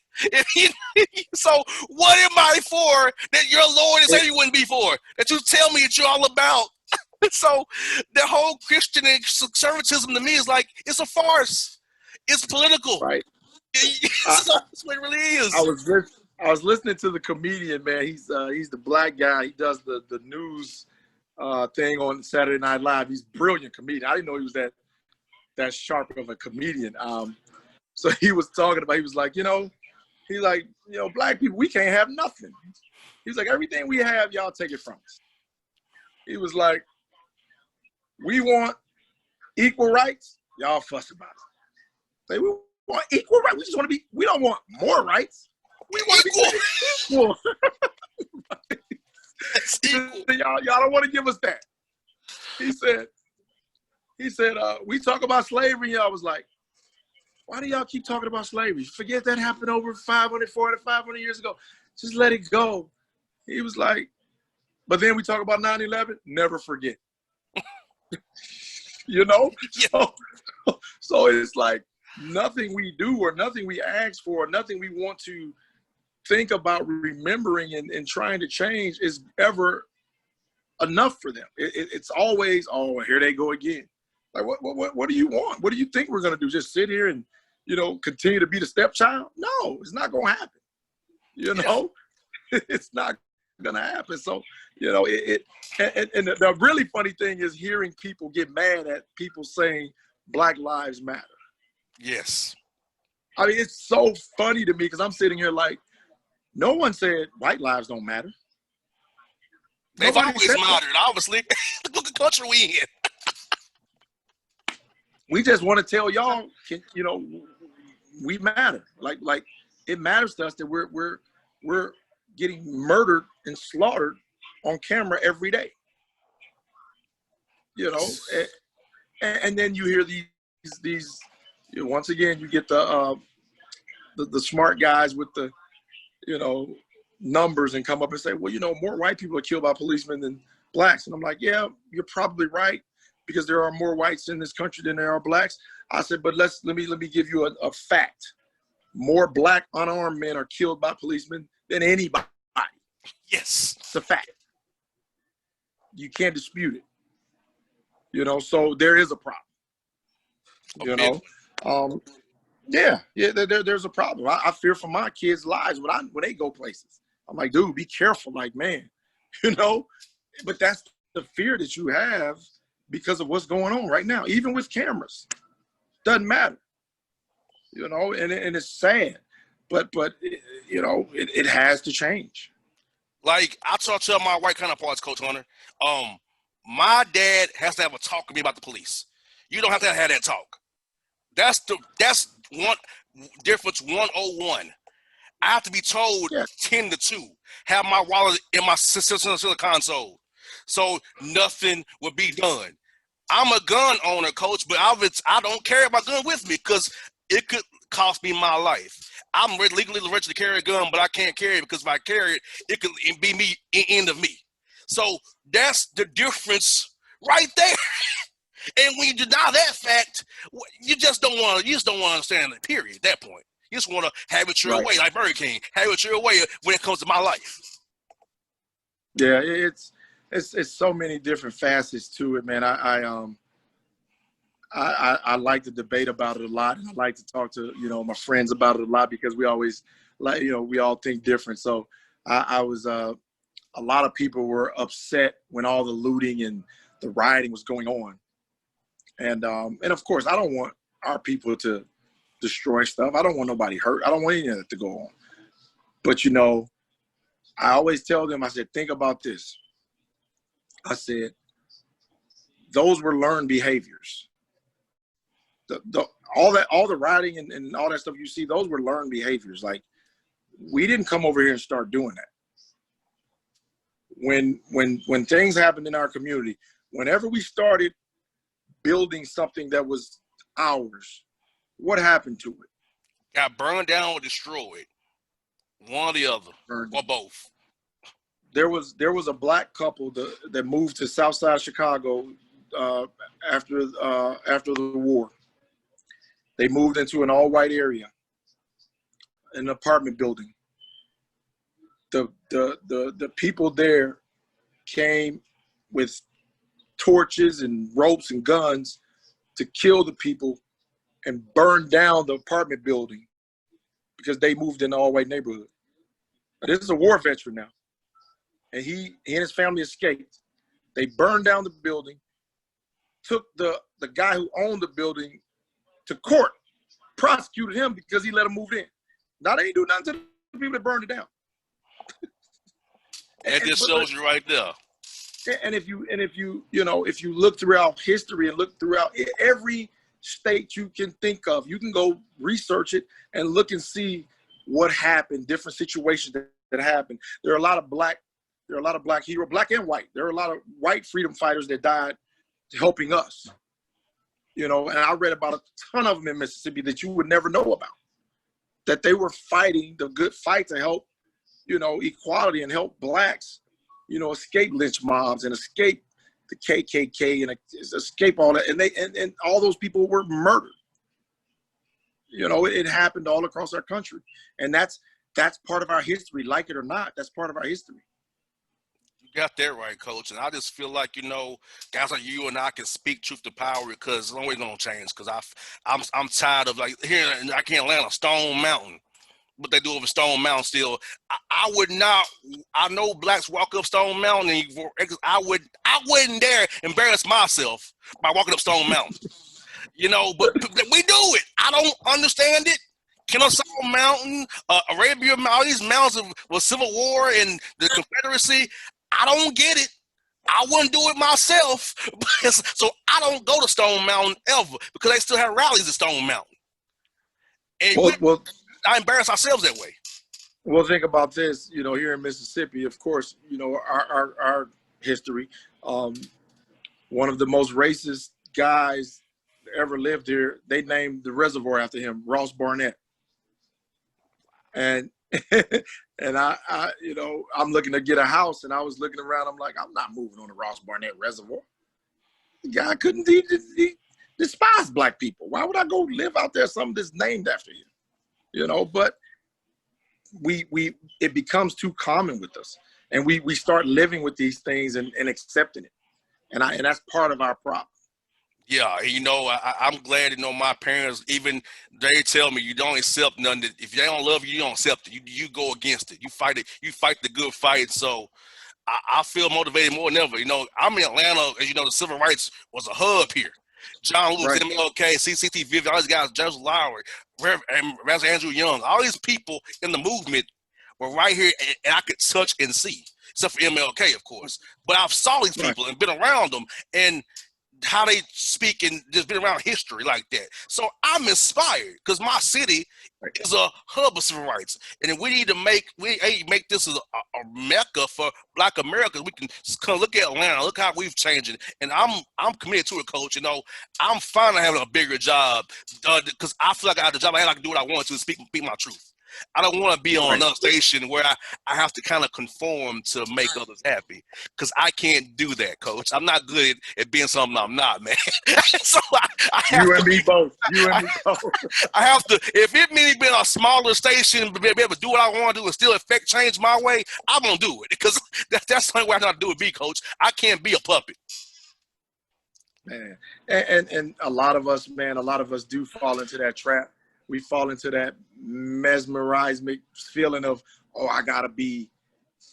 So what am I for that your Lord is saying you wouldn't be for? That you tell me that you're all about? So the whole Christian conservatism to me is like, it's a farce. It's political. Right. That's what it really is. I was listening to the comedian, man. He's the black guy. He does the news thing on Saturday Night Live. He's a brilliant comedian. I didn't know he was that sharp of a comedian. So he was talking about, he was like, black people, we can't have nothing. He's like, everything we have, y'all take it from us. He was like, we want equal rights, y'all fuss about it. Like, we want equal rights. We don't want more rights. We want to be equal. Y'all don't want to give us that. He said, we talk about slavery. Y'all was like, why do y'all keep talking about slavery? Forget that happened over 500, 400, 500 years ago. Just let it go. He was like, but then we talk about 9/11, never forget. So it's like nothing we do or nothing we ask for, or nothing we want to think about remembering and trying to change is ever enough for them. It's always, oh, here they go again. Like, what do you want? What do you think we're going to do? Just sit here and, continue to be the stepchild? No, it's not going to happen. It's not going to happen. So, and the really funny thing is hearing people get mad at people saying Black Lives Matter. Yes. I mean, it's so funny to me because I'm sitting here like, no one said white lives don't matter. They've always mattered, obviously. Look at the country we in. We just want to tell y'all, we matter. Like it matters to us that we're getting murdered and slaughtered on camera every day. And then you hear these once again, you get the smart guys with the numbers and come up and say, well, more white people are killed by policemen than blacks. And I'm like, yeah, you're probably right, because there are more whites in this country than there are blacks. I said, but let me give you a fact. More black unarmed men are killed by policemen than anybody. Yes. It's a fact. You can't dispute it. So there is a problem. There's a problem. I fear for my kids' lives when they go places. I'm like, dude, be careful. Like, man, but that's the fear that you have because of what's going on right now, even with cameras. Doesn't matter, and it's sad, but it has to change. Like, I talk to my white counterparts, Coach Hunter. My dad has to have a talk with me about the police. You don't have to have that talk. That's one difference 101. I have to be told 10 to 2. Have my wallet in my system console, so nothing will be done. I'm a gun owner, Coach, but I don't carry my gun with me because it could cost me my life. I'm legally registered to carry a gun, but I can't carry it because if I carry it, it could be me, end of me. So that's the difference right there. And when you deny that fact, you just don't want to understand it, period, at that point. You just want to have it your way, like Burger King. Have it your way when it comes to my life. Yeah, it's so many different facets to it, man. I like to debate about it a lot, and I like to talk to my friends about it a lot because we always we all think different. So I was a lot of people were upset when all the looting and the rioting was going on, and of course I don't want our people to destroy stuff. I don't want nobody hurt. I don't want any of that to go on. But I always tell them, I said, think about this. I said, those were learned behaviors. All the rioting and all that stuff you see, those were learned behaviors. Like, we didn't come over here and start doing that. When things happened in our community, whenever we started building something that was ours, what happened to it? Got burned down or destroyed. One or the other, or both. There was a black couple that moved to Southside Chicago after the war. They moved into an all-white area, an apartment building. The people there came with torches and ropes and guns to kill the people and burn down the apartment building because they moved in an all-white neighborhood. This is a war veteran now. And he and his family escaped. They burned down the building, took the guy who owned the building to court, prosecuted him because he let him move in. Now they ain't do nothing to the people that burned it down. That just shows you right there. And if you look throughout history and look throughout every state you can think of, you can go research it and look and see what happened, different situations that happened. There are a lot of black heroes, black and white. There are a lot of white freedom fighters that died helping us. And I read about a ton of them in Mississippi that you would never know about. That they were fighting the good fight to help, equality and help blacks, escape lynch mobs and escape the KKK and escape all that. And all those people were murdered. It happened all across our country. And that's part of our history, like it or not. That's part of our history. You got that right, Coach. And I just feel like, guys like you and I can speak truth to power because it's always going to change. Because I'm tired of, like, here I can't land on Stone Mountain. What they do over Stone Mountain still. I would not. I know blacks walk up Stone Mountain, and I wouldn't dare embarrass myself by walking up Stone Mountain. But we do it. I don't understand it. Kennesaw Mountain, Arabia Mountain, all these mountains with Civil War and the Confederacy. I don't get it. I wouldn't do it myself. So I don't go to Stone Mountain ever because they still have rallies at Stone Mountain. And I embarrass ourselves that way. Well, think about this, here in Mississippi, of course, our history. One of the most racist guys that ever lived here, they named the reservoir after him, Ross Barnett. And and I'm looking to get a house, and I was looking around. I'm like, I'm not moving on the Ross Barnett Reservoir. The guy couldn't he despised black people. Why would I go live out there something that's named after you? But it becomes too common with us, and we start living with these things and accepting it, and that's part of our problem. Yeah, I'm glad my parents, even they tell me you don't accept nothing. That if they don't love you, you don't accept it. You go against it. You fight it. You fight the good fight. So I feel motivated more than ever. I'm in Atlanta, as the civil rights was a hub here. John Lewis, right. MLK, CCT Vivian, all these guys, Judge Lowry, Reverend Andrew Young, all these people in the movement were right here, and I could touch and see, except for MLK, of course. But I've saw these people and been around them, and how they speak and just been around history like that. So I'm inspired because my city is a hub of civil rights, and we need to make this a mecca for Black Americans. We can come look at Atlanta, look how we've changed it, and I'm committed to it, Coach. I'm finally having a bigger job because I feel like I have the job. I can do what I want to speak my truth. I don't want to be on a station where I have to kind of conform to make others happy because I can't do that, Coach. I'm not good at being something I'm not, man. So I have you and me both. I have to. If it means being a smaller station, be able to do what I want to do and still affect change my way, I'm gonna do it because that's the only way I know how to do it. Be, Coach. I can't be a puppet. Man, and a lot of us do fall into that trap. We fall into that mesmerizing feeling of, oh, I gotta be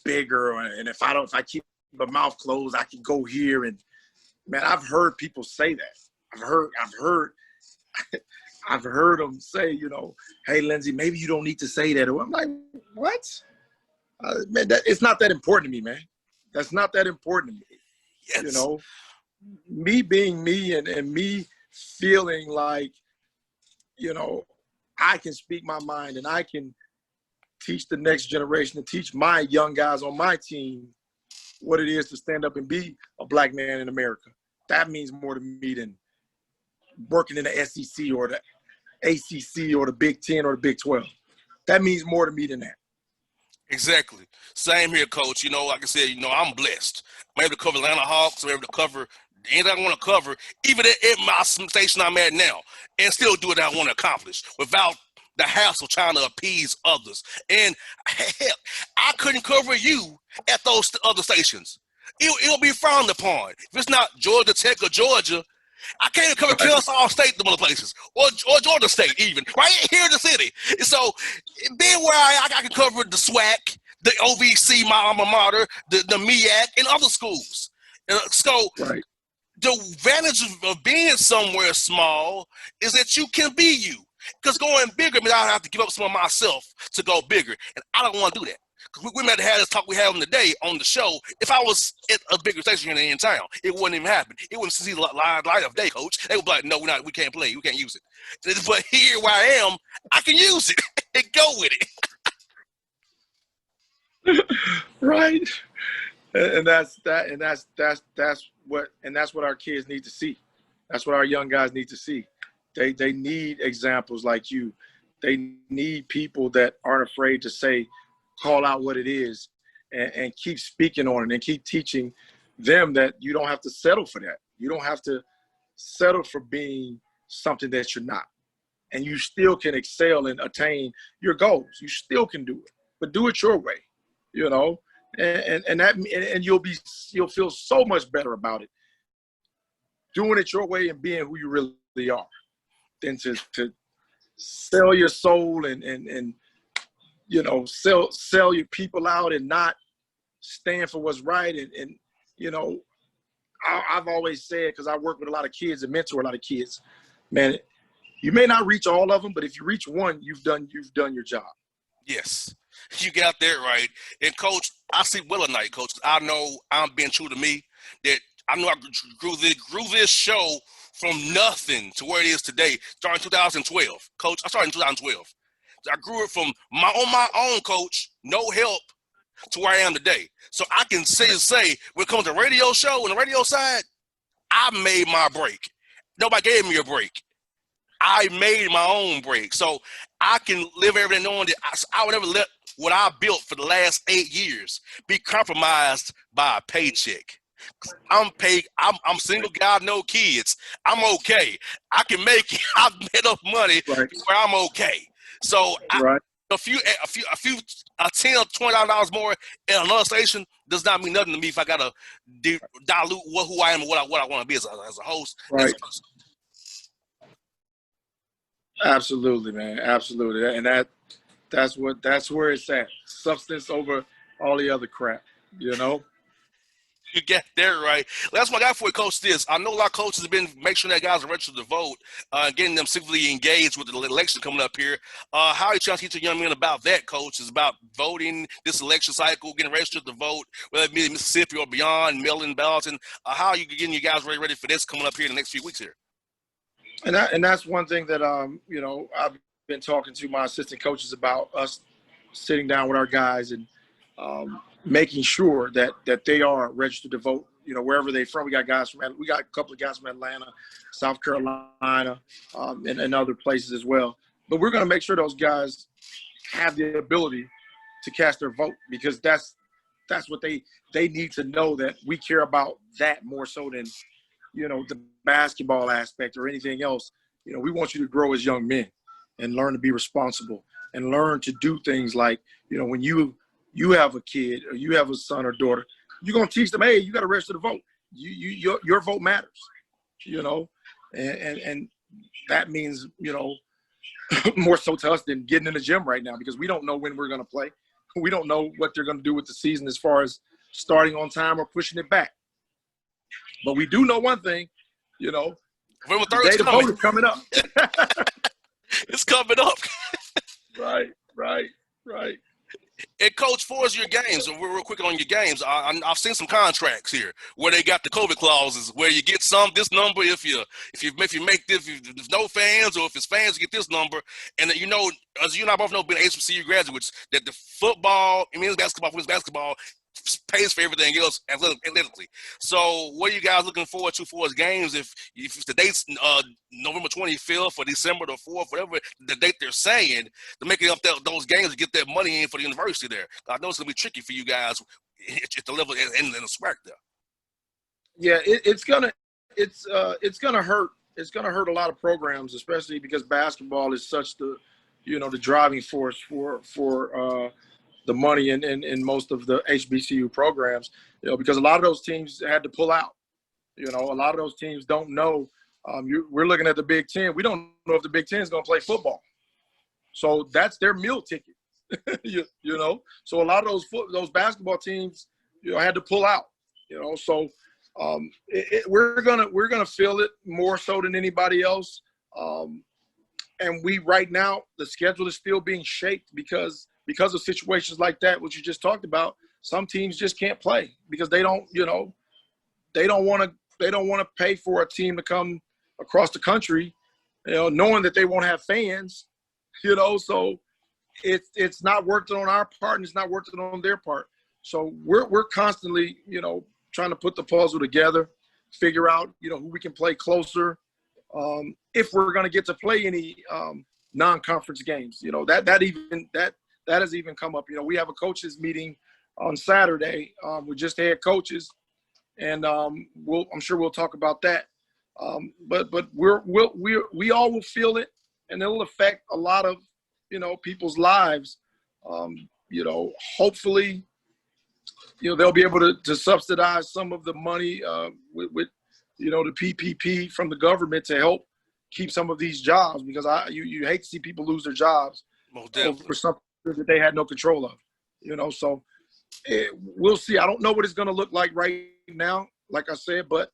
bigger, and if I keep my mouth closed, I can go here. And man, I've heard people say that. I've heard them say, hey, Lindsey, maybe you don't need to say that. I'm like, what? Man, it's not that important to me, man. That's not that important to me. Yes. Me being me and me feeling like, I can speak my mind and I can teach the next generation and teach my young guys on my team what it is to stand up and be a Black man in America. That means more to me than working in the SEC or the ACC or the Big 10 or the Big 12. That means more to me than that. Exactly. Same here, Coach. Like I said, I'm blessed. I'm able to cover Atlanta Hawks. I'm able to cover anything I want to cover, even at my station I'm at now, and still do what I want to accomplish without the hassle trying to appease others. And heck, I couldn't cover you at those other stations. it'll be frowned upon. If it's not Georgia Tech or Georgia, I can't even cover Kennesaw State, the other places, or Georgia State, even right here in the city. And so, being where I can cover the SWAC, the OVC, my alma mater, the MEAC, and other schools. So, the advantage of being somewhere small is that you can be you. Because going bigger means I have to give up some of myself to go bigger, and I don't want to do that. Because we might have had this talk we have today on the show. If I was at a bigger station in town, it wouldn't even happen. It wouldn't see the light of day, coach. They would be like, no, we can't play. We can't use it. But here where I am, I can use it and go with it. Right. And that's what our kids need to see. That's what our young guys need to see. They need examples like you. They need people that aren't afraid to call out what it is and keep speaking on it and keep teaching them that you don't have to settle for that. You don't have to settle for being something that you're not. And you still can excel and attain your goals. You still can do it, but do it your way, you know, and you'll feel so much better about it doing it your way and being who you really are than to sell your soul and you know, sell your people out and not stand for what's right. And you know, I've always said, because I work with a lot of kids and mentor a lot of kids, man, you may not reach all of them, but if you reach one, you've done your job. Yes, you got that right. And coach, I see well tonight, coach. I know I'm being true to me. That I know I grew this show from nothing to where it is today, starting in 2012. Coach, I started in 2012. I grew it from on my own, coach, no help, to where I am today. So I can say when it comes to radio show and the radio side, I made my break. Nobody gave me a break. I made my own break. So I can live every day knowing that I would never let what I built for the last 8 years be compromised by a paycheck. I'm paid. I'm single guy, no kids. I'm okay. I can make it. I've made enough money where I'm okay. So a few $10 or $20 more in another station does not mean nothing to me if I gotta dilute who I am and what I want to be as a host. Right. Absolutely, man. Absolutely, and that's where it's at. Substance over all the other crap, you know. You get there right. That's what I got for you, Coach. I know a lot of coaches have been making sure that guys are registered to vote, getting them civically engaged with the election coming up here. How are you trying to teach the young men about that, Coach? Is about voting this election cycle, getting registered to vote, whether it be in Mississippi or beyond, mail-in balloting. How are you getting you guys ready for this coming up here in the next few weeks here? And that's one thing that you know, I've been talking to my assistant coaches about, us sitting down with our guys and making sure that they are registered to vote, you know, wherever they're from. We got a couple of guys from Atlanta, South Carolina, and other places as well. But we're going to make sure those guys have the ability to cast their vote, because that's what they need to know, that we care about that more so than, you know, the basketball aspect or anything else. You know, we want you to grow as young men and learn to be responsible and learn to do things like, you know, when you have a kid or you have a son or daughter, you're going to teach them, hey, you got to register to vote. Your vote matters, you know, and that means, you know, more so to us than getting in the gym right now, because we don't know when we're going to play. We don't know what they're going to do with the season as far as starting on time or pushing it back. But we do know one thing, you know, November 3rd the day the vote is coming up. It's coming up. Right. And Coach, for your games, real quick on your games, I've seen some contracts here where they got the COVID clauses where you get this number if you make this, if there's no fans, or if it's fans, you get this number. And you know, as you and I both know, being HBCU graduates, that the football, men's basketball, women's basketball pays for everything else athletically. So what are you guys looking forward to for his games? If the date's November 25th or December the 4th, whatever the date they're saying, to make it up those games to get that money in for the university there. I know it's going to be tricky for you guys at the level and the SWAC there. Yeah, it's gonna hurt. It's gonna hurt a lot of programs, especially because basketball is such the driving force for the money in most of the HBCU programs, because a lot of those teams had to pull out. A lot of those teams don't know. We're looking at the Big Ten. We don't know if the Big Ten is going to play football. So that's their meal ticket, So a lot of those basketball teams, had to pull out, So we're gonna feel it more so than anybody else. And right now, the schedule is still being shaped because of situations like that, which you just talked about. Some teams just can't play because they don't want to pay for a team to come across the country, knowing that they won't have fans, So it's not working on our part and it's not working on their part. So we're constantly, trying to put the puzzle together, figure out, who we can play closer. If we're going to get to play any non-conference games, that has even come up. We have a coaches meeting on Saturday. We just had coaches, and I'm sure we'll talk about that. But we all will feel it, and it'll affect a lot of people's lives. Hopefully, they'll be able to subsidize some of the money with the PPP from the government to help keep some of these jobs, because you hate to see people lose their jobs for something that they had no control of, So we'll see. I don't know what it's going to look like right now, like I said, but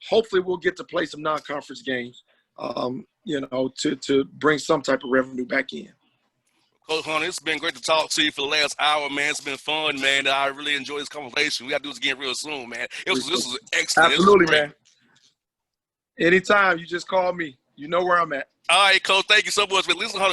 hopefully we'll get to play some non-conference games, to bring some type of revenue back in. Coach Hunter, it's been great to talk to you for the last hour, man. It's been fun, man. I really enjoyed this conversation. We got to do this again real soon, man. This was excellent. Absolutely, man. Anytime, you just call me. You know where I'm at. All right, Coach. Thank you so much. Lindsey Hunter